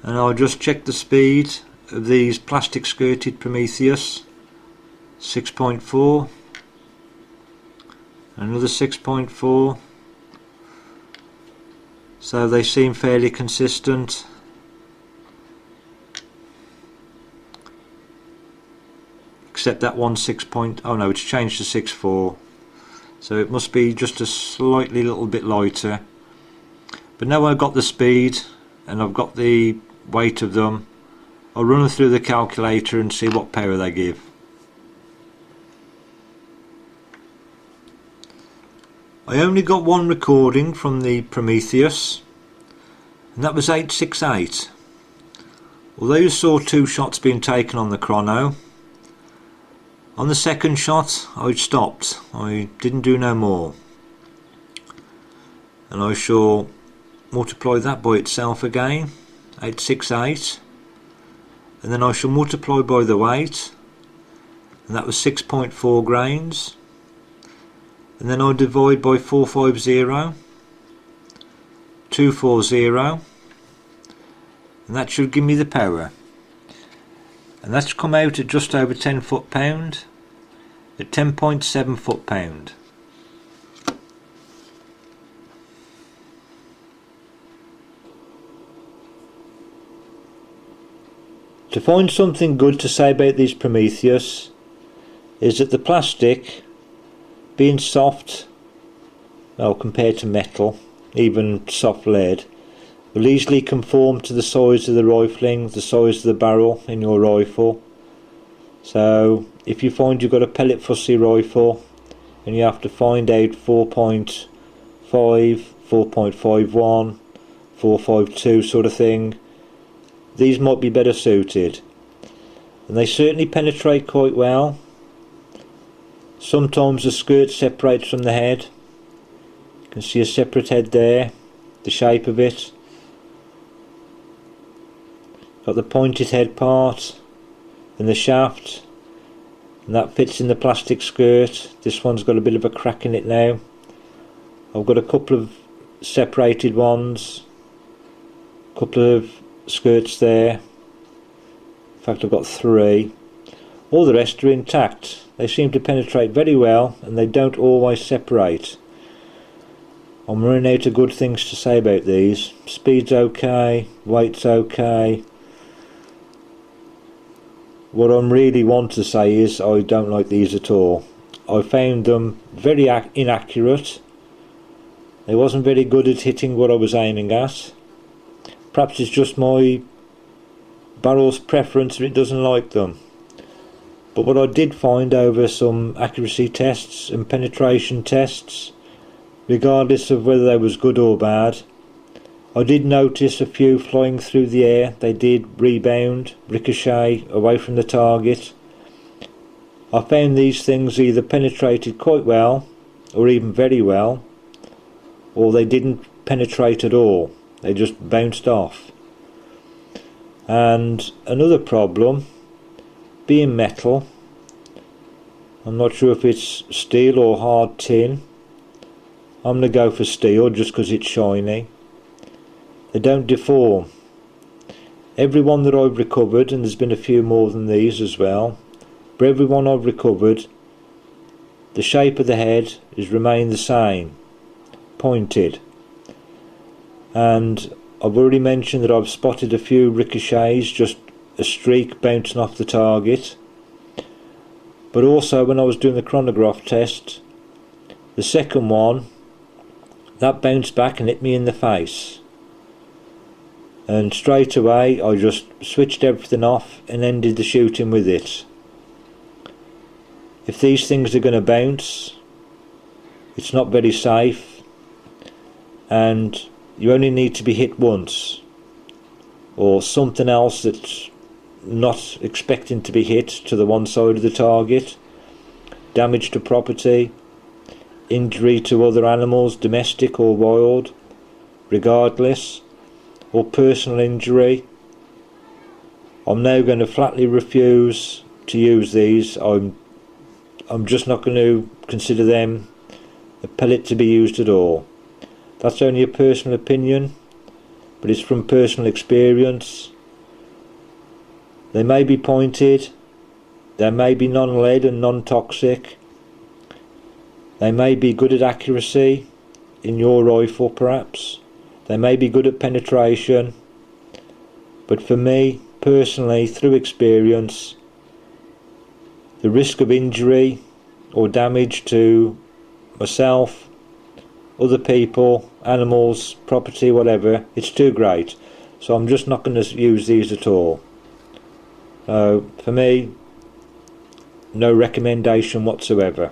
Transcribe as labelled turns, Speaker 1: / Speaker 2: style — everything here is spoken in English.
Speaker 1: And I'll just check the speed of these plastic skirted Prometheus. 6.4, another 6.4, so they seem fairly consistent. Except that one 6. Oh no, it's changed to 6.4, so it must be just a slightly little bit lighter. But now I've got the speed and I've got the weight of them, I'll run them through the calculator and see what power they give. I only got one recording from the Prometheus, and that was 868. Although you saw 2 shots being taken on the chrono, on the second shot I stopped. I didn't do no more. And I shall multiply that by itself again, 868, and then I shall multiply by the weight, and that was 6.4 grains. And then I'll divide by 450, 240, and that should give me the power. And that's come out at just over 10 foot-pound, at 10.7 foot-pound. To find something good to say about these Prometheus is that the plastic, being soft, well, compared to metal, even soft lead, will easily conform to the size of the rifling, the size of the barrel in your rifle. So if you find you've got a pellet fussy rifle and you have to find out 4.5, 4.51, 4.52 sort of thing, these might be better suited. And they certainly penetrate quite well. Sometimes the skirt separates from the head. You can see a separate head there, the shape of it. Got the pointed head part and the shaft, and that fits in the plastic skirt. This one's got a bit of a crack in it now. I've got a couple of separated ones, a couple of skirts there. In fact, I've got 3. All the rest are intact. They seem to penetrate very well and they don't always separate. I'm running out of good things to say about these. Speed's okay, weight's okay. What I really want to say is I don't like these at all. I found them very inaccurate. They wasn't very good at hitting what I was aiming at. Perhaps it's just my barrel's preference that it doesn't like them. But what I did find over some accuracy tests and penetration tests, regardless of whether they was good or bad, I did notice a few flying through the air. They did rebound, ricochet away from the target. I found these things either penetrated quite well, or even very well, or they didn't penetrate at all. They just bounced off. And another problem, being metal, I'm not sure if it's steel or hard tin. I'm going to go for steel just because it's shiny. They don't deform. Every one that I've recovered, and there's been a few more than these as well, but every one I've recovered, the shape of the head has remained the same, pointed. And I've already mentioned that I've spotted a few ricochets, just a streak bouncing off the target. But also when I was doing the chronograph test, the second one, that bounced back and hit me in the face. And straight away I just switched everything off and ended the shooting with it. If these things are going to bounce, it's not very safe, and you only need to be hit once, or something else that's not expecting to be hit to the one side of the target, damage to property, injury to other animals, domestic or wild, regardless, or personal injury. I'm now going to flatly refuse to use these. I'm just not going to consider them a pellet to be used at all. That's only a personal opinion, but it's from personal experience. They may be pointed, they may be non-lead and non-toxic, they may be good at accuracy in your rifle perhaps, they may be good at penetration, but for me personally, through experience, the risk of injury or damage to myself, other people, animals, property, whatever, it's too great. So I'm just not going to use these at all. For me, no recommendation whatsoever.